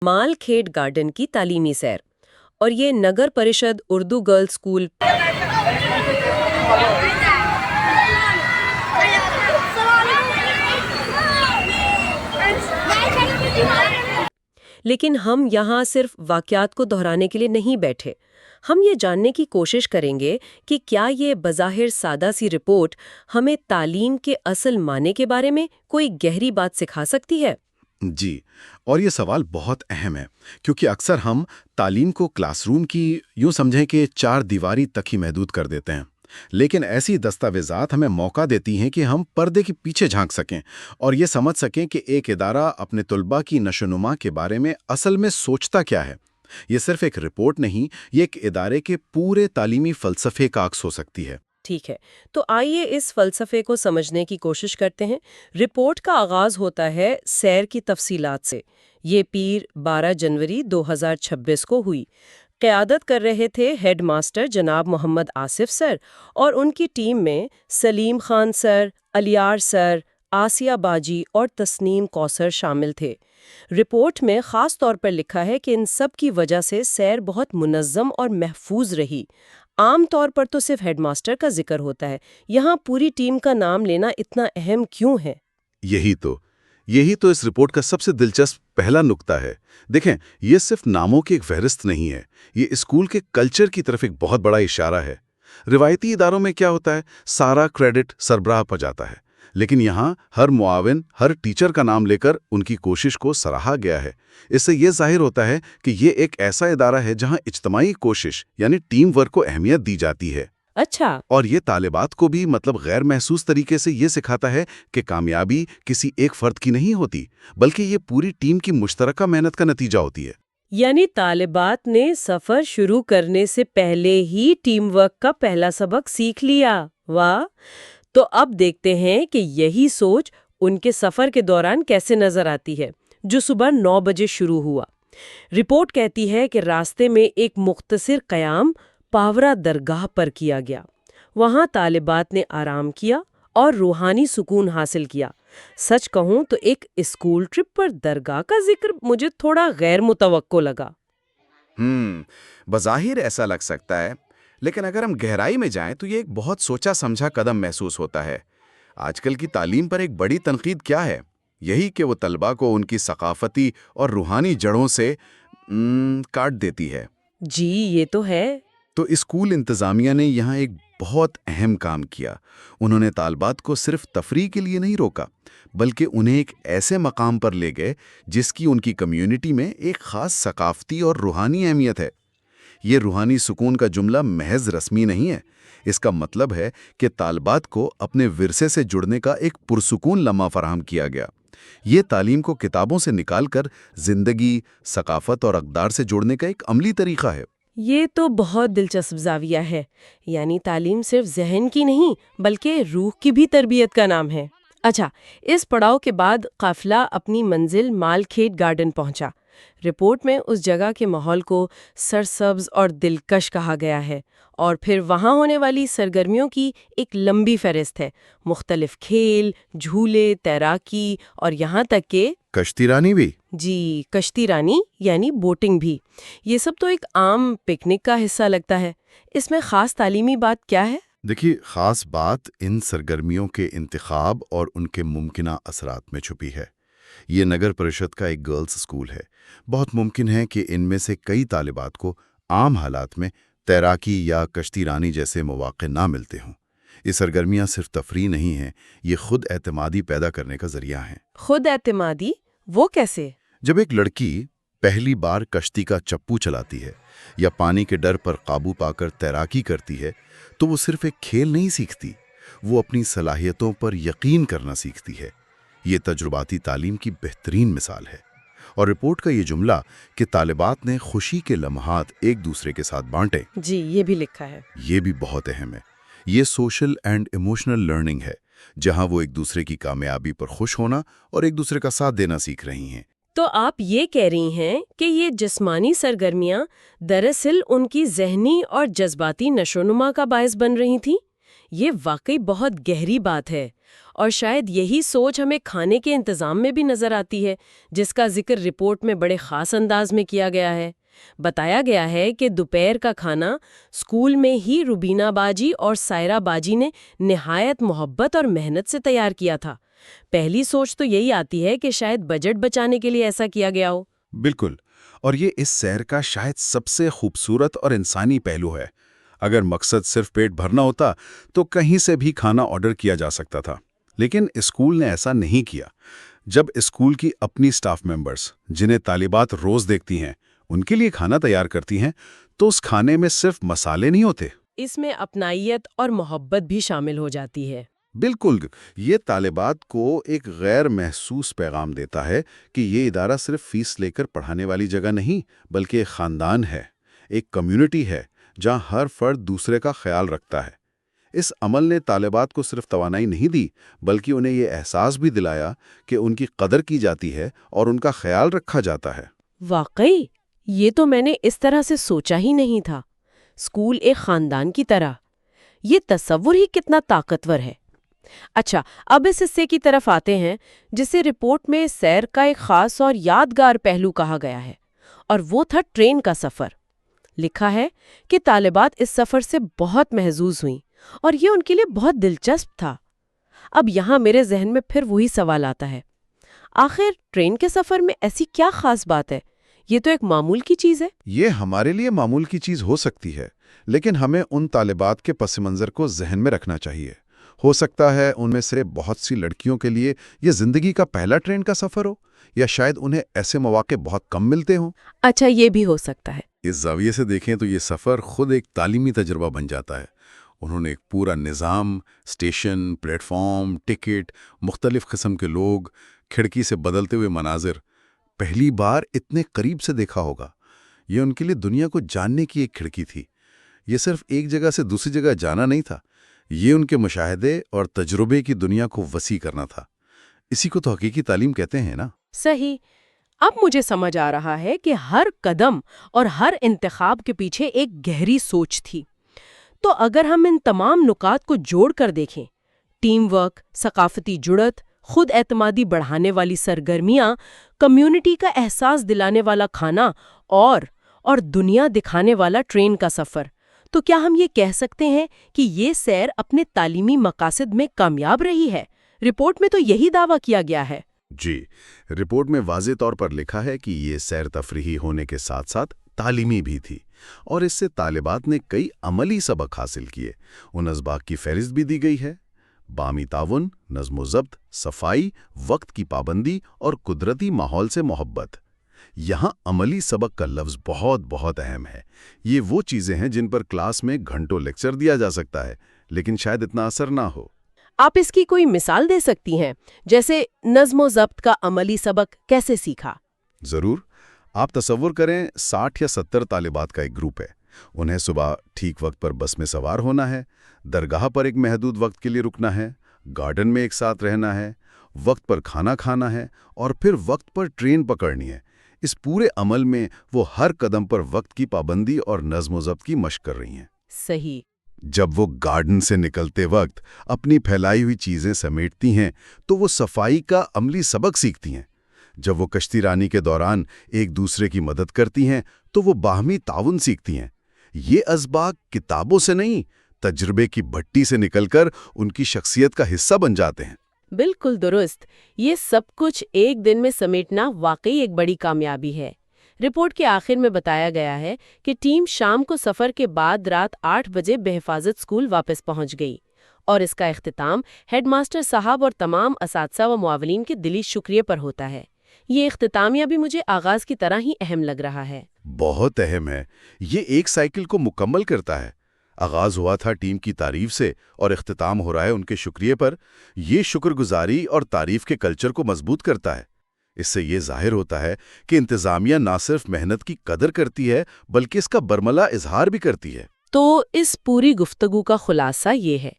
مال کھیڈ garden کی تعلیمی سیر، اور یہ نگر پریشد اردو گرلز اسکول لیکن ہم یہاں صرف واقعات کو دہرانے کے لیے نہیں بیٹھے. ہم یہ جاننے کی کوشش کریں گے کہ کیا یہ بظاہر سادہ سی رپورٹ ہمیں تعلیم کے اصل معنی کے بارے میں کوئی گہری بات سکھا سکتی ہے؟ جی، اور یہ سوال بہت اہم ہے کیونکہ اکثر ہم تعلیم کو کلاس روم کی یوں سمجھیں کہ چار دیواری تک ہی محدود کر دیتے ہیں، لیکن ایسی دستاویزات ہمیں موقع دیتی ہیں کہ ہم پردے کے پیچھے جھانک سکیں اور یہ سمجھ سکیں کہ ایک ادارہ اپنے طلباء کی نشوونما کے بارے میں اصل میں سوچتا کیا ہے. یہ صرف ایک رپورٹ نہیں، یہ ایک ادارے کے پورے تعلیمی فلسفے کا عکس ہو سکتی ہے. ٹھیک ہے، تو آئیے اس فلسفے کو سمجھنے کی کوشش کرتے ہیں. رپورٹ کا آغاز ہوتا ہے سیر کی تفصیلات سے. یہ پیر 12 جنوری 2026 کو ہوئی. قیادت کر رہے تھے ہیڈ ماسٹر جناب محمد آصف سر، اور ان کی ٹیم میں سلیم خان سر، علیار سر، آسیہ باجی اور تسنیم کوثر شامل تھے. رپورٹ میں خاص طور پر لکھا ہے کہ ان سب کی وجہ سے سیر بہت منظم اور محفوظ رہی. عام طور پر تو صرف ہیڈ ماسٹر کا ذکر ہوتا ہے، یہاں پوری ٹیم کا نام لینا اتنا اہم کیوں ہے؟ یہی تو اس رپورٹ کا سب سے دلچسپ پہلا نقطہ ہے. دیکھیں، یہ صرف ناموں کی ایک فہرست نہیں ہے، یہ اسکول کے کلچر کی طرف ایک بہت بڑا اشارہ ہے. روایتی اداروں میں کیا ہوتا ہے؟ سارا کریڈٹ سربراہ پر جاتا ہے، لیکن یہاں ہر معاون، ہر ٹیچر کا نام لے کر ان کی کوشش کو سراہا گیا ہے. اس سے یہ ظاہر ہوتا ہے کہ یہ ایک ایسا ادارہ ہے جہاں اجتماعی کوشش یعنی ٹیم ورک کو اہمیت دی جاتی ہے. اچھا. اور یہ طالبات کو بھی غیر محسوس طریقے سے یہ سکھاتا ہے کہ کامیابی کسی ایک فرد کی نہیں ہوتی، بلکہ یہ پوری ٹیم کی مشترکہ محنت کا نتیجہ ہوتی ہے. یعنی طالبات نے سفر شروع کرنے سے پہلے ہی ٹیم ورک کا پہلا سبق سیکھ لیا. واہ! تو اب دیکھتے ہیں کہ یہی سوچ ان کے سفر کے دوران کیسے نظر آتی ہے، جو صبح 9 بجے شروع ہوا. رپورٹ کہتی ہے کہ راستے میں ایک مختصر قیام پاورا درگاہ پر کیا گیا. وہاں طالبات نے آرام کیا اور روحانی سکون حاصل کیا. سچ کہوں تو ایک اسکول ٹرپ پر درگاہ کا ذکر مجھے تھوڑا غیر متوقع لگا. بظاہر ایسا لگ سکتا ہے، لیکن اگر ہم گہرائی میں جائیں تو یہ ایک بہت سوچا سمجھا قدم محسوس ہوتا ہے. آج کل کی تعلیم پر ایک بڑی تنقید کیا ہے؟ یہی کہ وہ طلباء کو ان کی ثقافتی اور روحانی جڑوں سے کاٹ دیتی ہے. جی، یہ تو ہے. تو اسکول انتظامیہ نے یہاں ایک بہت اہم کام کیا. انہوں نے طالبات کو صرف تفریح کے لیے نہیں روکا، بلکہ انہیں ایک ایسے مقام پر لے گئے جس کی ان کی کمیونٹی میں ایک خاص ثقافتی اور روحانی اہمیت ہے. یہ روحانی سکون کا جملہ محض رسمی نہیں ہے، اس کا مطلب ہے کہ طالبات کو اپنے ورثے سے جڑنے کا ایک پرسکون لمحہ فراہم کیا گیا. یہ تعلیم کو کتابوں سے نکال کر زندگی، ثقافت اور اقدار سے جوڑنے کا ایک عملی طریقہ ہے. یہ تو بہت دلچسپ زاویہ ہے. یعنی تعلیم صرف ذہن کی نہیں بلکہ روح کی بھی تربیت کا نام ہے. اچھا، اس پڑاؤ کے بعد قافلہ اپنی منزل مال کھیڈ گارڈن پہنچا. رپورٹ میں اس جگہ کے ماحول کو سرسبز اور دلکش کہا گیا ہے، اور پھر وہاں ہونے والی سرگرمیوں کی ایک لمبی فہرست ہے. مختلف کھیل، جھولے، تیراکی اور یہاں تک کہ کشتی رانی بھی. جی، کشتی رانی یعنی بوٹنگ بھی. یہ سب تو ایک عام پکنک کا حصہ لگتا ہے. اس میں خاص تعلیمی بات کیا ہے؟ دیکھیے، خاص بات ان سرگرمیوں کے انتخاب اور ان کے ممکنہ اثرات میں چھپی ہے. یہ نگر پریشد کا ایک گرلز اسکول ہے. بہت ممکن ہے کہ ان میں سے کئی طالبات کو عام حالات میں تیراکی یا کشتی رانی جیسے مواقع نہ ملتے ہوں. یہ سرگرمیاں صرف تفریح نہیں ہیں، یہ خود اعتمادی پیدا کرنے کا ذریعہ ہیں. خود اعتمادی؟ وہ کیسے؟ جب ایک لڑکی پہلی بار کشتی کا چپو چلاتی ہے یا پانی کے ڈر پر قابو پا کر تیراکی کرتی ہے تو وہ صرف ایک کھیل نہیں سیکھتی، وہ اپنی صلاحیتوں پر یقین کرنا سیکھتی ہے. یہ تجرباتی تعلیم کی بہترین مثال ہے. اور رپورٹ کا یہ جملہ کہ طالبات نے خوشی کے لمحات ایک دوسرے کے ساتھ بانٹے، جی، یہ بھی لکھا ہے. یہ بھی بہت اہم ہے. یہ سوشل اینڈ ایموشنل لرننگ ہے، جہاں وہ ایک دوسرے کی کامیابی پر خوش ہونا اور ایک دوسرے کا ساتھ دینا سیکھ رہی ہیں. تو آپ یہ کہہ رہی ہیں کہ یہ جسمانی سرگرمیاں دراصل ان کی ذہنی اور جذباتی نشوونما کا باعث بن رہی تھیں؟ یہ واقعی بہت گہری بات ہے، اور شاید یہی سوچ ہمیں کھانے کے انتظام میں بھی نظر آتی ہے، جس کا ذکر رپورٹ میں بڑے خاص انداز میں کیا گیا ہے۔ بتایا گیا ہے کہ دوپہر کا کھانا اسکول میں ہی روبینہ باجی اور سائرہ باجی نے نہایت محبت اور محنت سے تیار کیا تھا۔ پہلی سوچ تو یہی آتی ہے کہ شاید بجٹ بچانے کے لیے ایسا کیا گیا ہو۔ بالکل، اور یہ اس سیر کا شاید سب سے خوبصورت اور انسانی پہلو ہے۔ اگر مقصد صرف پیٹ بھرنا ہوتا تو کہیں سے بھی کھانا آرڈر کیا جا سکتا تھا، لیکن اسکول نے ایسا نہیں کیا۔ جب اسکول کی اپنی سٹاف ممبرز، جنہیں طالبات روز دیکھتی ہیں، ان کے لیے کھانا تیار کرتی ہیں تو اس کھانے میں صرف مسالے نہیں ہوتے۔ اس میں اپنائیت اور محبت بھی شامل ہو جاتی ہے۔ بالکل، یہ طالبات کو ایک غیر محسوس پیغام دیتا ہے کہ یہ ادارہ صرف فیس لے کر پڑھانے والی جگہ نہیں، بلکہ ایک خاندان ہے، ایک کمیونٹی ہے جہاں ہر فرد دوسرے کا خیال رکھتا ہے۔ اس عمل نے طالبات کو صرف توانائی نہیں دی، بلکہ انہیں یہ احساس بھی دلایا کہ ان کی قدر کی جاتی ہے اور ان کا خیال رکھا جاتا ہے۔ واقعی، یہ تو میں نے اس طرح سے سوچا ہی نہیں تھا۔ اسکول ایک خاندان کی طرح، یہ تصور ہی کتنا طاقتور ہے۔ اچھا، اب اس حصے کی طرف آتے ہیں جسے رپورٹ میں سیر کا ایک خاص اور یادگار پہلو کہا گیا ہے، اور وہ تھا ٹرین کا سفر۔ لکھا ہے کہ طالبات اس سفر سے بہت محظوظ ہوئیں اور یہ ان کے لیے بہت دلچسپ تھا۔ اب یہاں میرے ذہن میں پھر وہی سوال آتا ہے، آخر ٹرین کے سفر میں ایسی کیا خاص بات ہے؟ یہ تو ایک معمول کی چیز ہے۔ یہ ہمارے لیے معمول کی چیز ہو سکتی ہے، لیکن ہمیں ان طالبات کے پس منظر کو ذہن میں رکھنا چاہیے۔ ہو سکتا ہے ان میں سے بہت سی لڑکیوں کے لیے یہ زندگی کا پہلا ٹرین کا سفر ہو، یا شاید انہیں ایسے مواقع بہت کم ملتے ہوں۔ اچھا، یہ بھی ہو سکتا ہے۔ اس زاویے سے دیکھیں تو یہ سفر خود ایک تعلیمی تجربہ بن جاتا ہے۔ انہوں نے ایک پورا نظام، اسٹیشن، پلیٹ فارم، ٹکٹ، مختلف قسم کے لوگ، کھڑکی سے بدلتے ہوئے مناظر پہلی بار اتنے قریب سے دیکھا ہوگا۔ یہ ان کے لیے دنیا کو جاننے کی ایک کھڑکی تھی۔ یہ صرف ایک جگہ سے دوسری جگہ جانا نہیں تھا، یہ ان کے مشاہدے اور تجربے کی دنیا کو وسیع کرنا تھا۔ اسی کو تو حقیقی تعلیم کہتے ہیں نا۔ صحیح۔ اب مجھے سمجھ آ رہا ہے کہ ہر قدم اور ہر انتخاب کے پیچھے ایک گہری سوچ تھی۔ تو اگر ہم ان تمام نکات کو جوڑ کر دیکھیں، ٹیم ورک، ثقافتی جڑت، خود اعتمادی بڑھانے والی سرگرمیاں، کمیونٹی کا احساس دلانے والا کھانا اور دنیا دکھانے والا ٹرین کا سفر، تو کیا ہم یہ کہہ سکتے ہیں کہ یہ سیر اپنے تعلیمی مقاصد میں کامیاب رہی ہے؟ رپورٹ میں تو یہی دعویٰ کیا گیا ہے۔ جی، رپورٹ میں واضح طور پر لکھا ہے کہ یہ سیر تفریحی ہونے کے ساتھ ساتھ تعلیمی بھی تھی، اور اس سے طالبات نے کئی عملی سبق حاصل کیے۔ ان اسباق کی فہرست بھی دی گئی ہے: باہمی تعاون، نظم و ضبط، صفائی، وقت کی پابندی اور قدرتی ماحول سے محبت۔ یہاں عملی سبق کا لفظ بہت بہت اہم ہے۔ یہ وہ چیزیں ہیں جن پر کلاس میں گھنٹوں لیکچر دیا جا سکتا ہے، لیکن شاید اتنا اثر نہ ہو۔ آپ اس کی کوئی مثال دے سکتی ہیں؟ جیسے نظم و ضبط کا عملی سبق کیسے سیکھا؟ ضرور۔ آپ تصور کریں 60 یا 70 طالبات کا ایک گروپ ہے۔ انہیں صبح ٹھیک وقت پر بس میں سوار ہونا ہے، درگاہ پر ایک محدود وقت کے لیے رکنا ہے، گارڈن میں ایک ساتھ رہنا ہے، وقت پر کھانا کھانا ہے، اور پھر وقت پر ٹرین پکڑنی ہے۔ اس پورے عمل میں وہ ہر قدم پر وقت کی پابندی اور نظم و ضبط کی مشق کر رہی ہیں۔ صحیح۔ جب وہ گارڈن سے نکلتے وقت اپنی پھیلائی ہوئی چیزیں سمیٹتی ہیں تو وہ صفائی کا عملی سبق سیکھتی ہیں۔ جب وہ کشتی رانی کے دوران ایک دوسرے کی مدد کرتی ہیں تو وہ باہمی تعاون سیکھتی ہیں۔ یہ اسباق کتابوں سے نہیں، تجربے کی بھٹی سے نکل کر ان کی شخصیت کا حصہ بن جاتے ہیں۔ بالکل درست۔ یہ سب کچھ ایک دن میں سمیٹنا واقعی ایک بڑی کامیابی ہے۔ رپورٹ کے آخر میں بتایا گیا ہے کہ ٹیم شام کو سفر کے بعد رات 8 بجے بحفاظت اسکول واپس پہنچ گئی، اور اس کا اختتام ہیڈ ماسٹر صاحب اور تمام اساتذہ و معاونین کے دلی شکریہ پر ہوتا ہے۔ یہ اختتامیہ بھی مجھے آغاز کی طرح ہی اہم لگ رہا ہے۔ بہت اہم ہے۔ یہ ایک سائیکل کو مکمل کرتا ہے۔ آغاز ہوا تھا ٹیم کی تعریف سے اور اختتام ہو رہا ہے ان کے شکریہ پر۔ یہ شکر گزاری اور تعریف کے کلچر کو مضبوط کرتا ہے۔ اس سے یہ ظاہر ہوتا ہے کہ انتظامیہ نہ صرف محنت کی قدر کرتی ہے بلکہ اس کا برملا اظہار بھی کرتی ہے۔ تو اس پوری گفتگو کا خلاصہ یہ ہے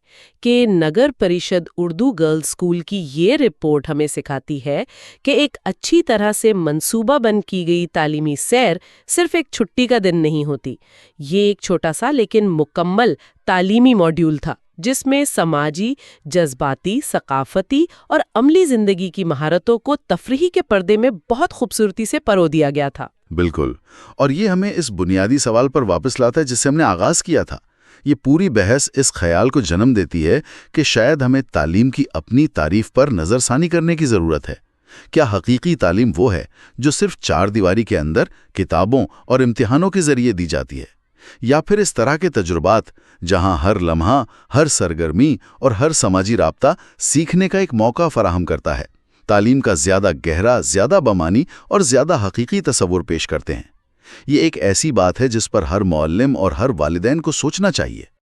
کہ نگر پریشد اردو گرلز اسکول کی یہ رپورٹ ہمیں سکھاتی ہے کہ ایک اچھی طرح سے منصوبہ بند کی گئی تعلیمی سیر صرف ایک چھٹی کا دن نہیں ہوتی۔ یہ ایک چھوٹا سا لیکن مکمل تعلیمی ماڈیول تھا جس میں سماجی، جذباتی، ثقافتی اور عملی زندگی کی مہارتوں کو تفریحی کے پردے میں بہت خوبصورتی سے پرو دیا گیا تھا۔ بالکل، اور یہ ہمیں اس بنیادی سوال پر واپس لاتا ہے جس سے ہم نے آغاز کیا تھا۔ یہ پوری بحث اس خیال کو جنم دیتی ہے کہ شاید ہمیں تعلیم کی اپنی تعریف پر نظر ثانی کرنے کی ضرورت ہے۔ کیا حقیقی تعلیم وہ ہے جو صرف چار دیواری کے اندر کتابوں اور امتحانوں کے ذریعے دی جاتی ہے، یا پھر اس طرح کے تجربات جہاں ہر لمحہ، ہر سرگرمی اور ہر سماجی رابطہ سیکھنے کا ایک موقع فراہم کرتا ہے؟ تعلیم کا زیادہ گہرا، زیادہ بمانی اور زیادہ حقیقی تصور پیش کرتے ہیں۔ یہ ایک ایسی بات ہے جس پر ہر معلم اور ہر والدین کو سوچنا چاہیے۔